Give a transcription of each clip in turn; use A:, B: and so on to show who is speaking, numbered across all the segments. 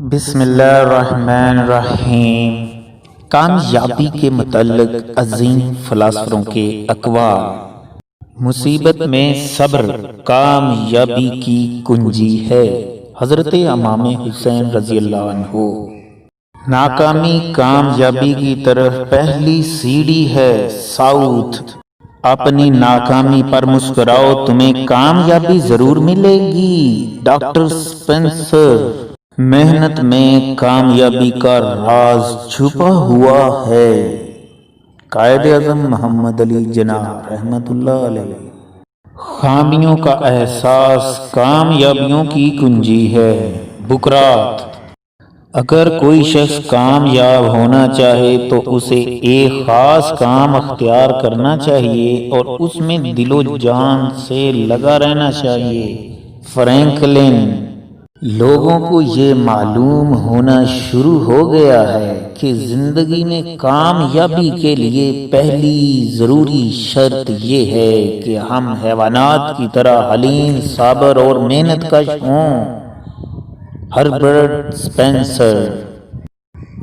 A: بسم اللہ الرحمن الرحیم۔ کامیابی کے متعلق عظیم فلاسفروں کے اقوال۔ مصیبت میں صبر کامیابی کی کنجی ہے۔ حضرت امام حسین رضی اللہ عنہ۔ ناکامی کامیابی کی طرف پہلی سیڑھی ہے۔ ساؤتھ۔ اپنی ناکامی پر مسکراؤ، تمہیں کامیابی ضرور ملے گی۔ Doctor Spencer. محنت میں کامیابی کا راز چھپا ہوا ہے۔ قائد اعظم محمد علی جناح رحمۃ اللہ علیہ۔ خامیوں کا احساس کامیابیوں کی کنجی ہے۔ بقرات۔ اگر کوئی شخص کامیاب ہونا چاہے تو اسے ایک خاص کام اختیار کرنا چاہیے اور اس میں دل و جان سے لگا رہنا چاہیے۔ فرینکلن۔ لوگوں کو یہ معلوم ہونا شروع ہو گیا ہے کہ زندگی میں کامیابی کے لیے پہلی ضروری شرط یہ ہے کہ ہم حیوانات کی طرح حلیم، صابر اور محنت کش ہوں۔ Herbert Spencer.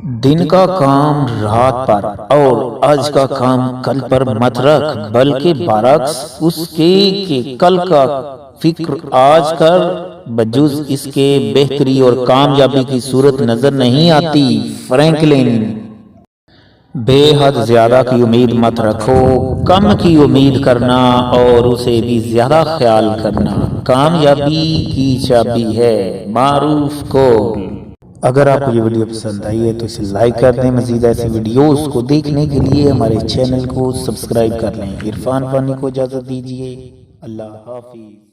A: دن کا کام رات پر اور آج کا کام کل پر مت رکھ، بلکہ برعکس اس کے کہ کل کا فکر آج کر، بجز اس کے بہتری اور کامیابی کی صورت نظر نہیں آتی۔ فرینکلن۔ بے حد زیادہ کی امید مت رکھو، کم کی امید کرنا اور اسے بھی زیادہ خیال کرنا کامیابی کی چابی ہے۔ معروف قول۔ اگر آپ کو یہ ویڈیو پسند آئی ہے تو اسے لائک کر دیں۔ مزید ایسی ویڈیوز کو دیکھنے کے لیے ہمارے چینل کو سبسکرائب کر لیں۔ عرفان فانی کو اجازت دیجیے۔ اللہ حافظ۔